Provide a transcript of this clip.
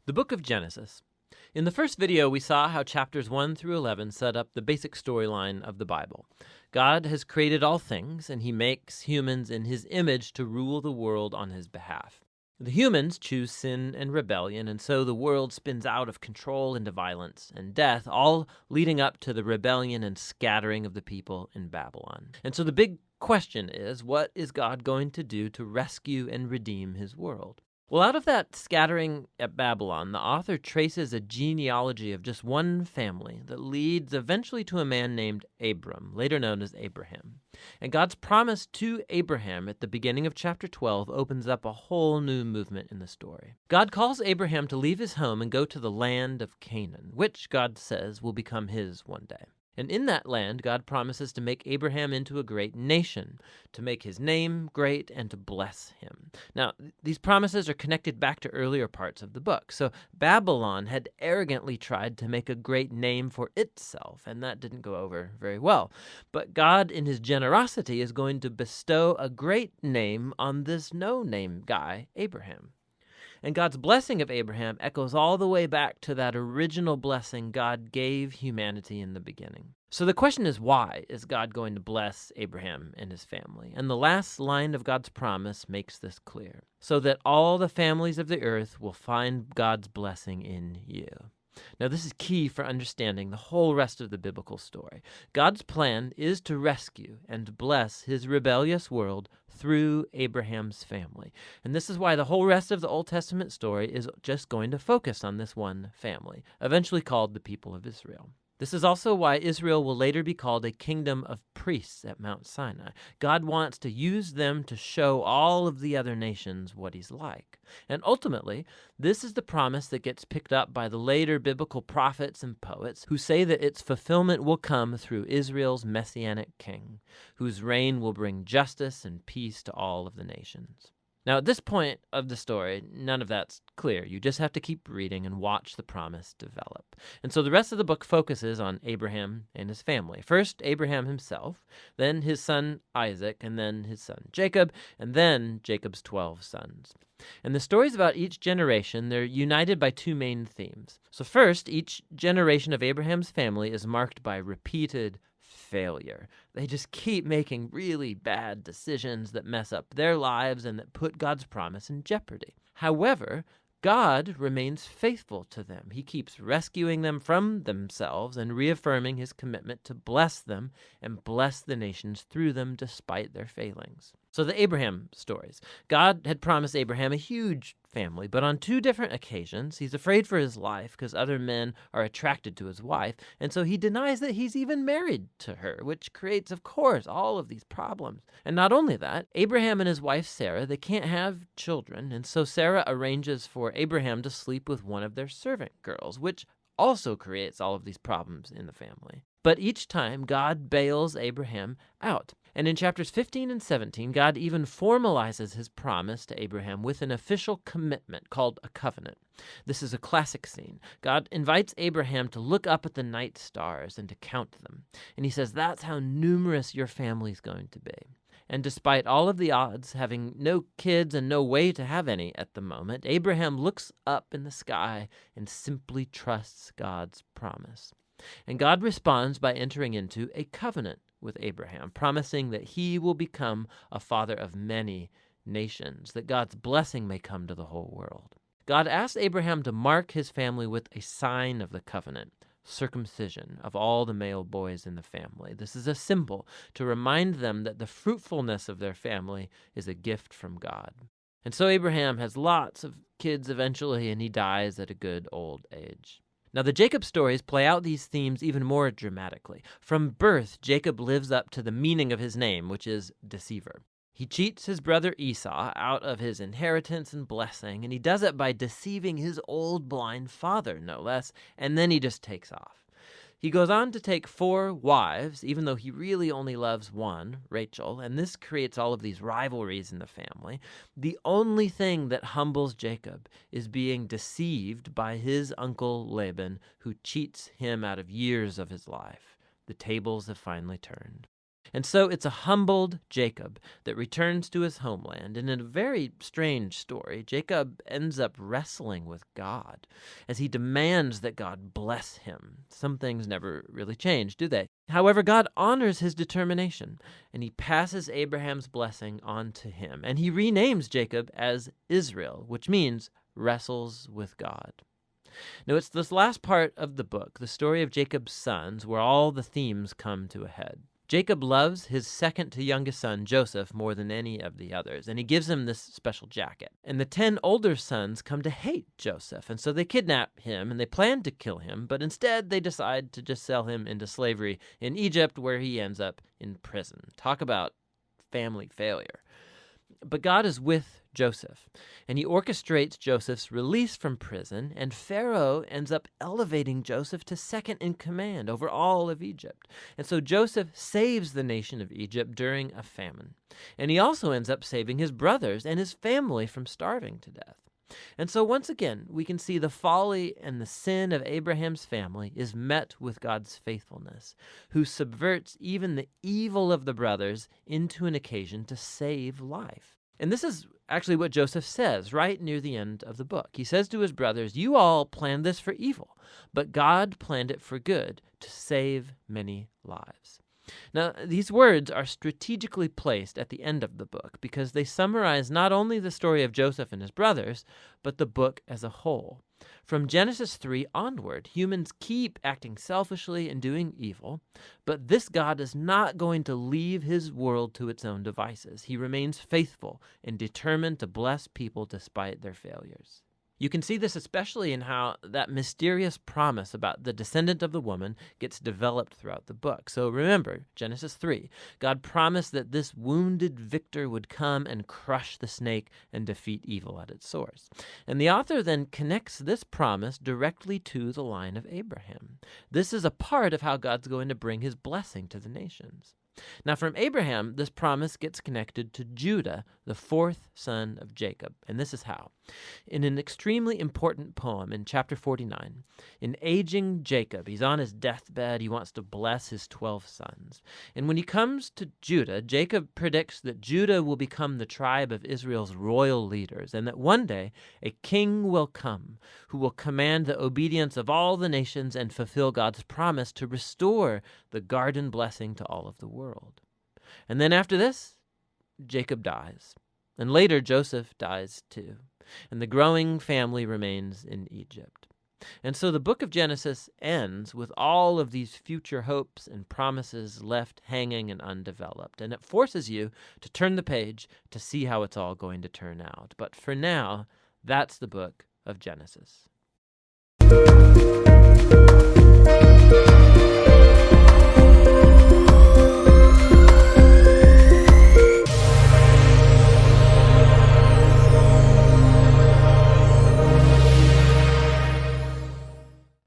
The book of Genesis. In the first video, we saw how chapters 1 through 11 set up the basic storyline of the Bible. God has created all things, and he makes humans in his image to rule the world on his behalf. The humans choose sin and rebellion, and so the world spins out of control into violence and death, all leading up to the rebellion and scattering of the people in Babylon. And so the big question is, what is God going to do to rescue and redeem his world? Well, out of that scattering at Babylon, the author traces a genealogy of just one family that leads eventually to a man named Abram, later known as Abraham. And God's promise to Abraham at the beginning of chapter 12 opens up a whole new movement in the story. God calls Abraham to leave his home and go to the land of Canaan, which God says will become his one day. And in that land, God promises to make Abraham into a great nation, to make his name great, and to bless him. Now, these promises are connected back to earlier parts of the book. So Babylon had arrogantly tried to make a great name for itself, and that didn't go over very well. But God, in his generosity, is going to bestow a great name on this no-name guy, Abraham. And God's blessing of Abraham echoes all the way back to that original blessing God gave humanity in the beginning. So the question is, why is God going to bless Abraham and his family? And the last line of God's promise makes this clear. So that all the families of the earth will find God's blessing in you. Now, this is key for understanding the whole rest of the biblical story. God's plan is to rescue and bless his rebellious world through Abraham's family. And this is why the whole rest of the Old Testament story is just going to focus on this one family, eventually called the people of Israel. This is also why Israel will later be called a kingdom of priests at Mount Sinai. God wants to use them to show all of the other nations what he's like. And ultimately, this is the promise that gets picked up by the later biblical prophets and poets who say that its fulfillment will come through Israel's messianic king, whose reign will bring justice and peace to all of the nations. Now, at this point of the story, none of that's clear. You just have to keep reading and watch the promise develop. And so the rest of the book focuses on Abraham and his family. First, Abraham himself, then his son Isaac, and then his son Jacob, and then Jacob's 12 sons. And the stories about each generation, they're united by two main themes. So first, each generation of Abraham's family is marked by repeated failure. They just keep making really bad decisions that mess up their lives and that put God's promise in jeopardy. However, God remains faithful to them. He keeps rescuing them from themselves and reaffirming his commitment to bless them and bless the nations through them despite their failings. So the Abraham stories. God had promised Abraham a huge family, but on two different occasions, he's afraid for his life because other men are attracted to his wife, and so he denies that he's even married to her, which creates, of course, all of these problems. And not only that, Abraham and his wife Sarah, they can't have children, and so Sarah arranges for Abraham to sleep with one of their servant girls, which also creates all of these problems in the family. But each time, God bails Abraham out. And in chapters 15 and 17, God even formalizes his promise to Abraham with an official commitment called a covenant. This is a classic scene. God invites Abraham to look up at the night stars and to count them. And he says, that's how numerous your family's going to be. And despite all of the odds, having no kids and no way to have any at the moment, Abraham looks up in the sky and simply trusts God's promise. And God responds by entering into a covenant with Abraham, promising that he will become a father of many nations, that God's blessing may come to the whole world. God asked Abraham to mark his family with a sign of the covenant, circumcision of all the male boys in the family. This is a symbol to remind them that the fruitfulness of their family is a gift from God. And so Abraham has lots of kids eventually, and he dies at a good old age. Now, the Jacob stories play out these themes even more dramatically. From birth, Jacob lives up to the meaning of his name, which is deceiver. He cheats his brother Esau out of his inheritance and blessing, and he does it by deceiving his old blind father, no less, and then he just takes off. He goes on to take 4 wives, even though he really only loves one, Rachel, and this creates all of these rivalries in the family. The only thing that humbles Jacob is being deceived by his uncle Laban, who cheats him out of years of his life. The tables have finally turned. And so it's a humbled Jacob that returns to his homeland. And in a very strange story, Jacob ends up wrestling with God as he demands that God bless him. Some things never really change, do they? However, God honors his determination, and he passes Abraham's blessing on to him. And he renames Jacob as Israel, which means wrestles with God. Now, it's this last part of the book, the story of Jacob's sons, where all the themes come to a head. Jacob loves his second to youngest son, Joseph, more than any of the others, and he gives him this special jacket. And the 10 older sons come to hate Joseph, and so they kidnap him, and they plan to kill him, but instead they decide to just sell him into slavery in Egypt, where he ends up in prison. Talk about family failure. But God is with Joseph, and he orchestrates Joseph's release from prison, and Pharaoh ends up elevating Joseph to second in command over all of Egypt. And so Joseph saves the nation of Egypt during a famine. And he also ends up saving his brothers and his family from starving to death. And so once again, we can see the folly and the sin of Abraham's family is met with God's faithfulness, who subverts even the evil of the brothers into an occasion to save life. And this is actually what Joseph says right near the end of the book. He says to his brothers, "You all planned this for evil, but God planned it for good, to save many lives." Now, these words are strategically placed at the end of the book because they summarize not only the story of Joseph and his brothers, but the book as a whole. From Genesis 3 onward, humans keep acting selfishly and doing evil, but this God is not going to leave his world to its own devices. He remains faithful and determined to bless people despite their failures. You can see this especially in how that mysterious promise about the descendant of the woman gets developed throughout the book. So remember, Genesis 3, God promised that this wounded victor would come and crush the snake and defeat evil at its source. And the author then connects this promise directly to the line of Abraham. This is a part of how God's going to bring his blessing to the nations. Now, from Abraham, this promise gets connected to Judah, the fourth son of Jacob. And this is how. In an extremely important poem in chapter 49, in aging Jacob, he's on his deathbed, he wants to bless his 12 sons. And when he comes to Judah, Jacob predicts that Judah will become the tribe of Israel's royal leaders, and that one day a king will come who will command the obedience of all the nations and fulfill God's promise to restore the garden blessing to all of the world. And then after this, Jacob dies. And later, Joseph dies too. And the growing family remains in Egypt. And so the book of Genesis ends with all of these future hopes and promises left hanging and undeveloped. And it forces you to turn the page to see how it's all going to turn out. But for now, that's the book of Genesis.